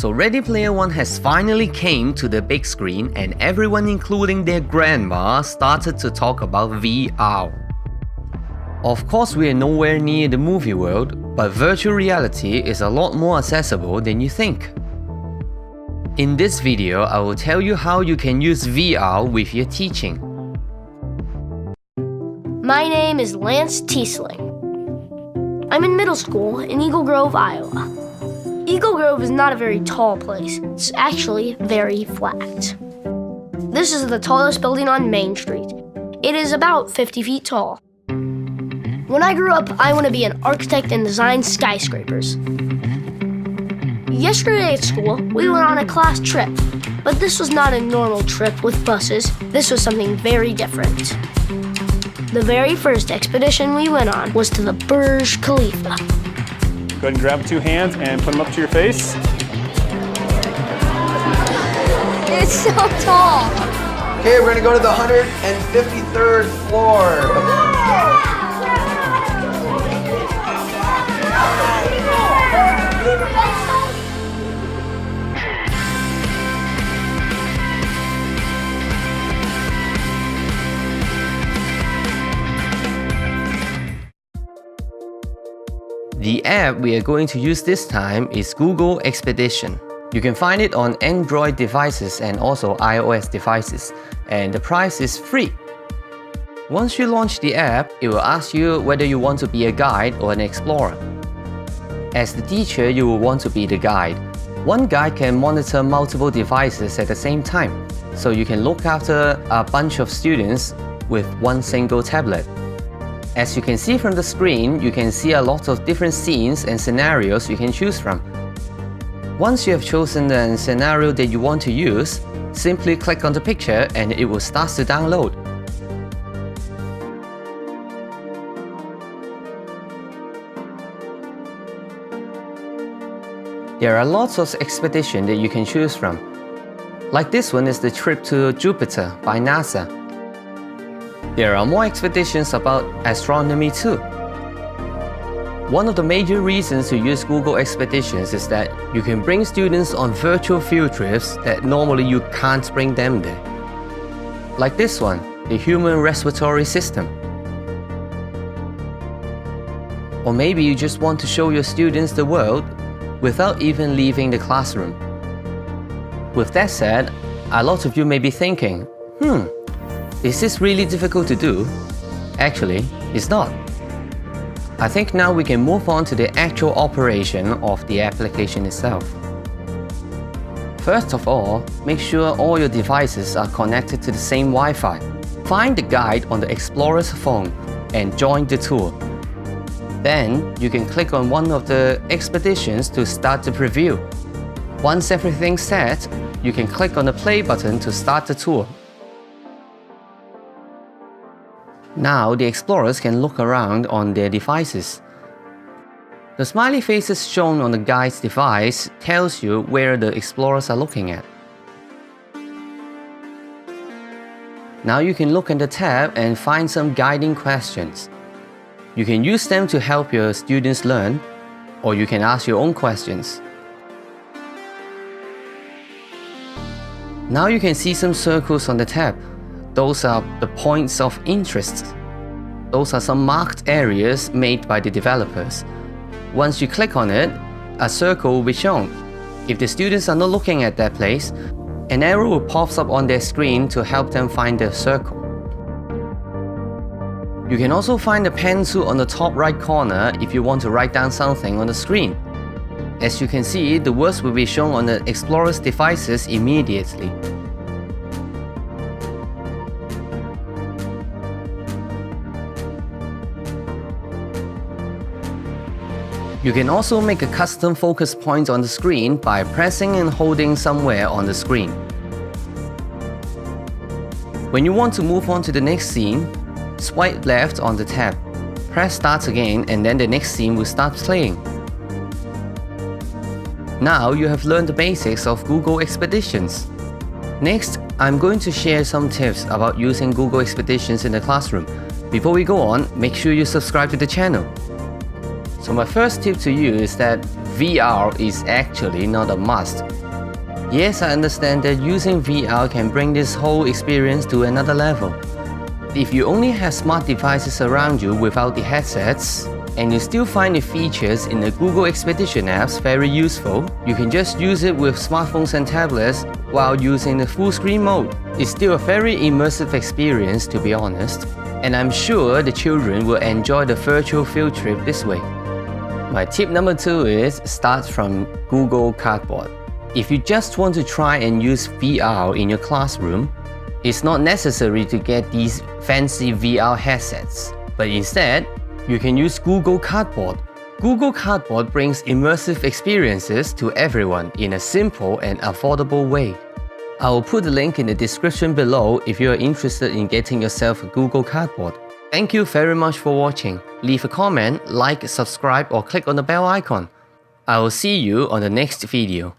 So Ready Player One has finally came to the big screen and everyone including their grandma started to talk about VR. Of course we are nowhere near the movie world, but virtual reality is a lot more accessible than you think. In this video, I will tell you how you can use VR with your teaching. My name is Lance Tiesling. I'm in middle school in Eagle Grove, Iowa. Eagle Grove is not a very tall place. It's actually very flat. This is the tallest building on Main Street. It is about 50 feet tall. When I grew up, I want to be an architect and design skyscrapers. Yesterday at school, we went on a class trip, but this was not a normal trip with buses. This was something very different. The very first expedition we went on was to the Burj Khalifa. Go ahead and grab two hands and put them up to your face. It's so tall. Okay, we're gonna go to the 153rd floor. The app we are going to use this time is Google Expedition. You can find it on Android devices and also iOS devices, and the price is free. Once you launch the app, it will ask you whether you want to be a guide or an explorer. As the teacher, you will want to be the guide. One guide can monitor multiple devices at the same time, so you can look after a bunch of students with one single tablet. As you can see from the screen, you can see a lot of different scenes and scenarios you can choose from. Once you have chosen the scenario that you want to use, simply click on the picture and it will start to download. There are lots of expeditions that you can choose from. Like this one is the trip to Jupiter by NASA. There are more expeditions about astronomy too. One of the major reasons to use Google Expeditions is that you can bring students on virtual field trips that normally you can't bring them there. Like this one, the human respiratory system. Or maybe you just want to show your students the world without even leaving the classroom. With that said, a lot of you may be thinking, is this really difficult to do? Actually, it's not. I think now we can move on to the actual operation of the application itself. First of all, make sure all your devices are connected to the same Wi-Fi. Find the guide on the Explorer's phone and join the tour. Then, you can click on one of the expeditions to start the preview. Once everything's set, you can click on the play button to start the tour. Now the explorers can look around on their devices. The smiley faces shown on the guide's device tells you where the explorers are looking at. Now you can look in the tab and find some guiding questions. You can use them to help your students learn, or you can ask your own questions. Now you can see some circles on the tab. Those are the points of interest. Those are some marked areas made by the developers. Once you click on it, a circle will be shown. If the students are not looking at that place, an arrow will pop up on their screen to help them find the circle. You can also find a pencil on the top right corner if you want to write down something on the screen. As you can see, the words will be shown on the explorer's devices immediately. You can also make a custom focus point on the screen by pressing and holding somewhere on the screen. When you want to move on to the next scene, swipe left on the tab. Press start again and then the next scene will start playing. Now you have learned the basics of Google Expeditions. Next, I'm going to share some tips about using Google Expeditions in the classroom. Before we go on, make sure you subscribe to the channel. So my first tip to you is that VR is actually not a must. Yes, I understand that using VR can bring this whole experience to another level. If you only have smart devices around you without the headsets, and you still find the features in the Google Expedition apps very useful, you can just use it with smartphones and tablets while using the full screen mode. It's still a very immersive experience, to be honest, and I'm sure the children will enjoy the virtual field trip this way. My tip number 2 is start from Google Cardboard. If you just want to try and use VR in your classroom, it's not necessary to get these fancy VR headsets, but instead, you can use Google Cardboard. Google Cardboard brings immersive experiences to everyone in a simple and affordable way. I will put the link in the description below if you are interested in getting yourself a Google Cardboard. Thank you very much for watching. Leave a comment, like, subscribe, or click on the bell icon. I will see you on the next video.